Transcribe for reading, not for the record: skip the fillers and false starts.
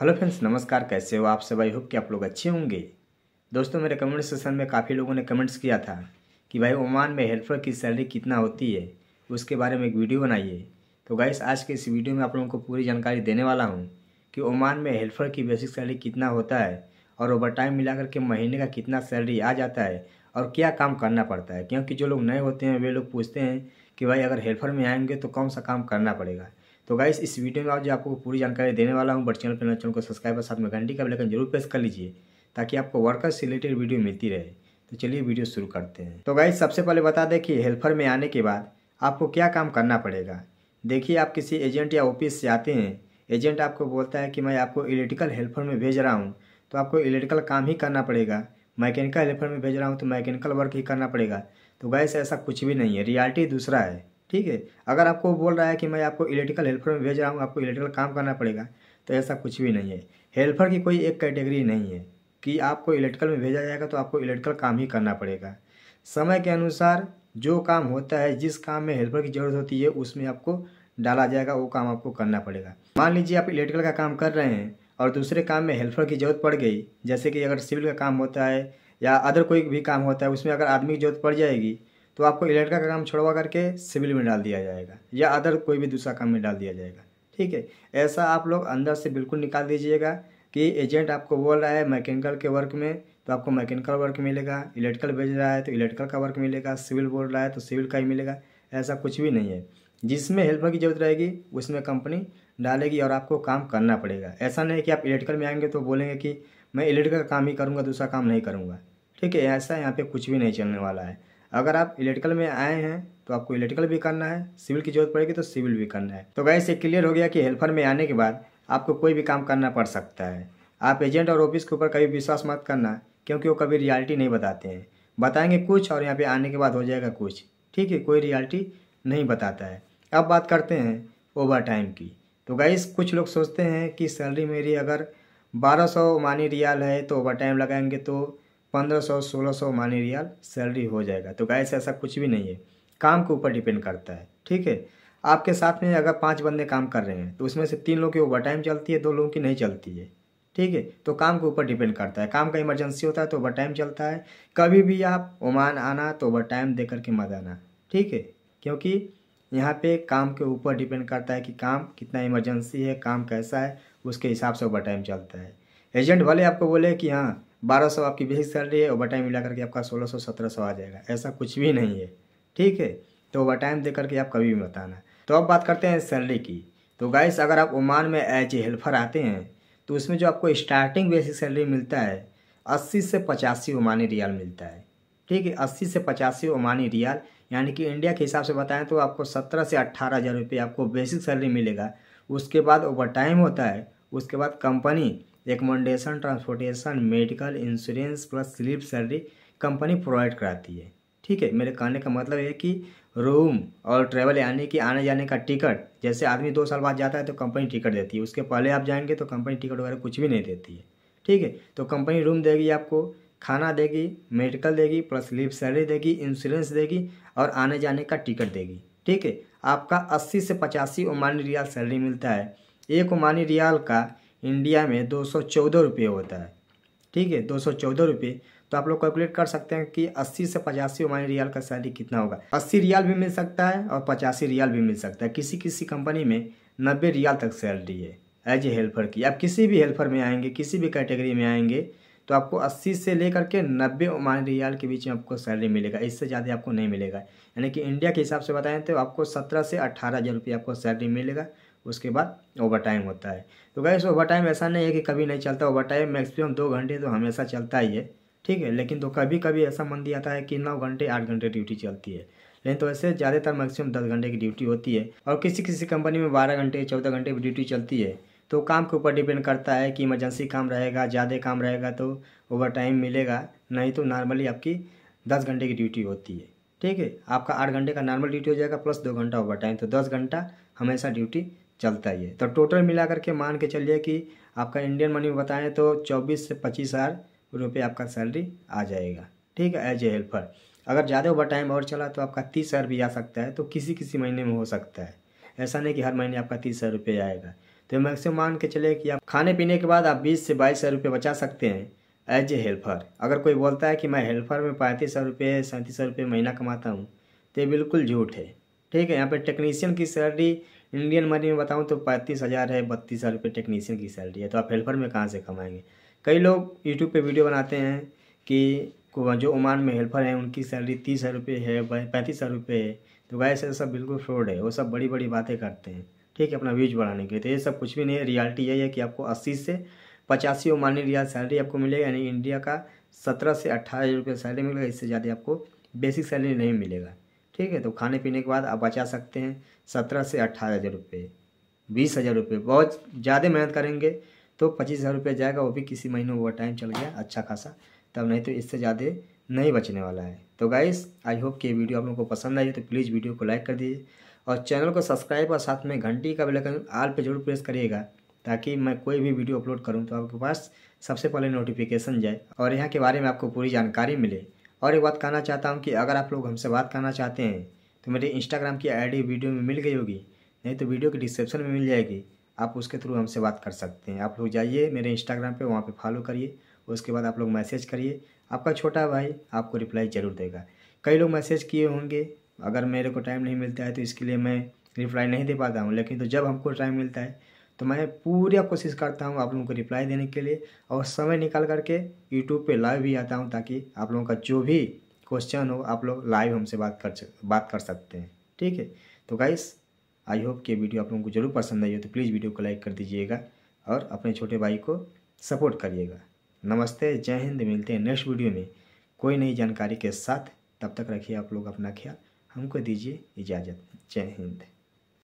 Hello friends, नमस्कार। कैसे हो आप सब? आई होप कि आप लोग अच्छे होंगे। दोस्तों, मेरे कमेंट सेक्शन में काफ़ी लोगों ने कमेंट्स किया था कि भाई ओमान में हेल्पर की सैलरी कितना होती है, उसके बारे में एक वीडियो बनाइए। तो गाइस, आज के इस वीडियो में आप लोगों को पूरी जानकारी देने वाला हूँ कि ओमान में हेल्पर की बेसिक सैलरी कितना होता है और ओवर टाइम मिला करके महीने का कितना सैलरी आ जाता है और क्या काम करना पड़ता है। क्योंकि जो लोग नए होते हैं वे लोग पूछते हैं कि भाई अगर हेल्पर में आएंगे तो कौन सा काम करना पड़ेगा। तो गाइस, इस वीडियो में आज आपको पूरी जानकारी देने वाला हूं। बट चैनल को सब्सक्राइब और साथ में घंटी का बेल आइकन जरूर प्रेस कर लीजिए ताकि आपको वर्कर से रिलेटेड वीडियो मिलती रहे। तो चलिए वीडियो शुरू करते हैं। तो गाइस, सबसे पहले बता दें कि हेल्पर में आने के बाद आपको क्या काम करना पड़ेगा। देखिए, आप किसी एजेंट या ऑफिस से आते हैं, एजेंट आपको बोलता है कि मैं आपको इलेक्ट्रिकल हेल्पर में भेज रहा हूँ, तो आपको इलेक्ट्रिकल काम ही करना पड़ेगा। मैकेनिकल हेल्पर में भेज रहा हूँ तो मैकेनिकल वर्क ही करना पड़ेगा। तो गाइस, ऐसा कुछ भी नहीं है, रियलिटी दूसरा है। ठीक है, अगर आपको बोल रहा है कि मैं आपको इलेक्ट्रिकल हेल्पर में भेज रहा हूँ, आपको इलेक्ट्रिकल काम करना पड़ेगा, तो ऐसा कुछ भी नहीं है। हेल्पर की कोई एक कैटेगरी नहीं है कि आपको इलेक्ट्रिकल में भेजा जाएगा तो आपको इलेक्ट्रिकल काम ही करना पड़ेगा। समय के अनुसार जो काम होता है, जिस काम में हेल्पर की ज़रूरत होती है उसमें आपको डाला जाएगा, वो काम आपको करना पड़ेगा। मान लीजिए आप इलेक्ट्रिकल का काम कर रहे हैं और दूसरे काम में हेल्पर की ज़रूरत पड़ गई, जैसे कि अगर सिविल का काम होता है या अदर कोई भी काम होता है, उसमें अगर आदमी की ज़रूरत पड़ जाएगी तो आपको इलेक्ट्रिकल का काम छोड़वा करके सिविल में डाल दिया जाएगा या अदर कोई भी दूसरा काम में डाल दिया जाएगा। ठीक है, ऐसा आप लोग अंदर से बिल्कुल निकाल दीजिएगा कि एजेंट आपको बोल रहा है मैकेनिकल के वर्क में तो आपको मैकेनिकल वर्क मिलेगा, इलेक्ट्रिकल भेज रहा है तो इलेक्ट्रिकल का वर्क मिलेगा, सिविल बोल रहा है तो सिविल का ही मिलेगा। ऐसा कुछ भी नहीं है। जिसमें हेल्पर की ज़रूरत रहेगी उसमें कंपनी डालेगी और आपको काम करना पड़ेगा। ऐसा नहीं कि आप इलेक्ट्रिकल में आएंगे तो बोलेंगे कि मैं इलेक्ट्रिकल का काम ही करूँगा, दूसरा काम नहीं करूँगा। ठीक है, ऐसा यहाँ पे कुछ भी नहीं चलने वाला है। अगर आप इलेक्ट्रिकल में आए हैं तो आपको इलेक्ट्रिकल भी करना है, सिविल की जरूरत पड़ेगी तो सिविल भी करना है। तो गाइस, ये क्लियर हो गया कि हेल्पर में आने के बाद आपको कोई भी काम करना पड़ सकता है। आप एजेंट और ऑफिस के ऊपर कभी विश्वास मत करना, क्योंकि वो कभी रियलिटी नहीं बताते हैं। बताएंगे कुछ और यहाँ पे आने के बाद हो जाएगा कुछ। ठीक है, कोई रियलिटी नहीं बताता है। अब बात करते हैं ओवर टाइम की। तो गाइस, कुछ लोग सोचते हैं कि सैलरी मेरी अगर 1200 ओमानी रियाल है तो ओवर टाइम लगाएंगे तो 1500-1600 ओमानी रियाल सैलरी हो जाएगा। तो गाइस, ऐसा कुछ भी नहीं है, काम के ऊपर डिपेंड करता है। ठीक है, आपके साथ में अगर 5 बंदे काम कर रहे हैं तो उसमें से 3 लोगों की ओवर टाइम चलती है, 2 लोगों की नहीं चलती है। ठीक है, तो काम के ऊपर डिपेंड करता है। काम का इमरजेंसी होता है तो ओवर टाइम चलता है। कभी भी आप ओमान आना तो ओवर टाइम दे करके मत आना। ठीक है, क्योंकि यहाँ पे काम के ऊपर डिपेंड करता है कि काम कितना इमरजेंसी है, काम कैसा है, उसके हिसाब से ओवर टाइम चलता है। एजेंट भले आपको बोले कि हाँ 1200 आपकी बेसिक सैलरी है, ओवर टाइम मिला करके आपका 1600-1700 आ जाएगा, ऐसा कुछ भी नहीं है। ठीक है, तो ओवर टाइम दे करके आप कभी भी मत आना। तो अब बात करते हैं सैलरी की। तो गाइस, अगर आप ओमान में एज ए हेल्पर आते हैं तो उसमें जो आपको स्टार्टिंग बेसिक सैलरी मिलता है 80 से 85 ओमानी रियाल मिलता है। ठीक है, 80 से 85 ओमानी रियाल, यानी कि इंडिया के हिसाब से बताएं तो आपको 17 से 18 हज़ार रुपये आपको बेसिक सैलरी मिलेगा। उसके बाद ओवर टाइम होता है, उसके बाद company accommodation, transportation, medical, insurance plus sleep salary company provide कराती है। ठीक है, मेरे कहने का मतलब है कि रूम और ट्रैवल यानी कि आने जाने का टिकट, जैसे आदमी 2 साल बाद जाता है तो कंपनी टिकट देती है, उसके पहले आप जाएंगे तो कंपनी टिकट वगैरह कुछ भी नहीं देती है। ठीक है, तो कंपनी रूम देगी आपको, खाना देगी, मेडिकल देगी, प्लस लीव सैलरी देगी, इंश्योरेंस देगी और आने जाने का टिकट देगी। ठीक है, आपका 80 से 85 ओमानी रियाल सैलरी मिलता है। एक ओमानी रियाल का इंडिया में 214 रुपये होता है। ठीक है, 214 रुपये। तो आप लोग कैलकुलेट कर सकते हैं कि 80 से 85 ओमानी रियाल का सैलरी कितना होगा। 80 रियाल भी मिल सकता है और 85 रियाल भी मिल सकता है। किसी किसी कंपनी में 90 रियाल तक सैलरी है एज ए हेल्पर की। आप किसी भी हेल्पर में आएंगे, किसी भी कैटेगरी में आएंगे तो आपको 80 से लेकर के 90 ओमानी रियाल के बीच में आपको सैलरी मिलेगा, इससे ज़्यादा आपको नहीं मिलेगा। यानी कि इंडिया के हिसाब से बताएं तो आपको 17 से 18 हज़ार रुपये आपको सैलरी मिलेगा। उसके बाद ओवर टाइम होता है। तो गाइस, ओवर टाइम ऐसा नहीं है कि कभी नहीं चलता। ओवर टाइम मैक्सिमम 2 घंटे तो हमेशा चलता ही है। ठीक है, लेकिन तो कभी कभी ऐसा मंदी आता है कि 9 घंटे 8 घंटे ड्यूटी चलती है, लेकिन तो ऐसे ज़्यादातर मैक्सिमम 10 घंटे की ड्यूटी होती है। और किसी किसी कंपनी में 12 घंटे 14 घंटे की ड्यूटी चलती है। तो काम के ऊपर डिपेंड करता है कि इमरजेंसी काम रहेगा, ज़्यादा काम रहेगा तो ओवर टाइम मिलेगा, नहीं तो नॉर्मली आपकी 10 घंटे की ड्यूटी होती है। ठीक है, आपका 8 घंटे का नॉर्मल ड्यूटी हो जाएगा प्लस 2 घंटा ओवर टाइम, तो 10 घंटा हमेशा ड्यूटी चलता ही है। तो टोटल मिला करके मान के चलिए कि आपका इंडियन मनी में बताएं तो 24 से 25 हज़ार रुपये आपका सैलरी आ जाएगा। ठीक है, एज ए हेल्पर। अगर ज़्यादा ओवर टाइम और चला तो आपका 30 हज़ार भी आ सकता है, तो किसी किसी महीने में हो सकता है। ऐसा नहीं कि हर महीने आपका 30 हज़ार रुपये आएगा। तो मैक्सिमम मान के चले कि आप खाने पीने के बाद आप 20 से 22,000 रुपये बचा सकते हैं एज ए हेल्पर। अगर कोई बोलता है कि मैं हेल्पर में 35,000 रुपये 37,000 रुपये महीना कमाता हूँ, तो ये बिल्कुल झूठ है। ठीक है, यहाँ पे टेक्नीशियन की सैलरी इंडियन मनी में बताऊँ तो 35,000 है, 32,000 रुपये टेक्नीशियन की सैलरी है। तो आप हेल्पर में कहाँ से कमाएंगे। कई लोग यूट्यूब पे वीडियो बनाते हैं कि जो ओमान में हेल्पर हैं उनकी सैलरी 30,000 रुपये है, 35,000 रुपये है। तो गाइस ये सब बिल्कुल फ्रॉड है, वो सब बड़ी बड़ी बातें करते हैं। ठीक है, अपना व्यूज बढ़ाने के लिए। तो ये सब कुछ भी नहीं है। रियलिटी यही है कि आपको 80 से 85 ओमानी रियाल सैलरी आपको मिलेगा, यानी इंडिया का 17 से 18,000 रुपये सैलरी मिलेगा। इससे ज़्यादा आपको बेसिक सैलरी नहीं मिलेगा। ठीक है, तो खाने पीने के बाद आप बचा सकते हैं 17 से 18,000 रुपये, 20,000 रुपये। बहुत ज़्यादा मेहनत करेंगे तो 25,000 रुपये जाएगा, वो भी किसी महीने ओवर टाइम चल गया अच्छा खासा, तब नहीं तो इससे ज़्यादा नहीं बचने वाला है। तो गाइस आई होप कि ये वीडियो आप लोगों को पसंद आई, तो प्लीज़ वीडियो को लाइक कर दीजिए और चैनल को सब्सक्राइब और साथ में घंटी का बेल आइकन ऑल पे जरूर प्रेस करिएगा, ताकि मैं कोई भी वीडियो अपलोड करूं तो आपके पास सबसे पहले नोटिफिकेशन जाए और यहाँ के बारे में आपको पूरी जानकारी मिले। और एक बात कहना चाहता हूँ कि अगर आप लोग हमसे बात करना चाहते हैं तो मेरे इंस्टाग्राम की ID वीडियो में मिल गई होगी, नहीं तो वीडियो के डिस्क्रिप्शन में मिल जाएगी। आप उसके थ्रू हमसे बात कर सकते हैं। आप लोग जाइए मेरे इंस्टाग्राम पे, वहाँ पे फॉलो करिए, उसके बाद आप लोग मैसेज करिए, आपका छोटा भाई आपको रिप्लाई ज़रूर देगा। कई लोग मैसेज किए होंगे, अगर मेरे को टाइम नहीं मिलता है तो इसके लिए मैं रिप्लाई नहीं दे पाता हूँ, लेकिन तो जब हमको टाइम मिलता है तो मैं पूरी कोशिश करता हूँ आप लोगों को रिप्लाई देने के लिए, और समय निकाल करके यूट्यूब पे लाइव भी आता हूँ, ताकि आप लोगों का जो भी क्वेश्चन हो आप लोग लाइव हमसे बात कर सकते हैं। ठीक है, तो गाइस आई होप कि वीडियो आप लोगों को जरूर पसंद आई हो, तो प्लीज़ वीडियो को लाइक कर दीजिएगा और अपने छोटे भाई को सपोर्ट करिएगा। नमस्ते, जय हिंद। मिलते हैं नेक्स्ट वीडियो में कोई नई जानकारी के साथ। तब तक रखिए आप लोग अपना ख्याल। हमको दीजिए इजाज़त। जय हिंद।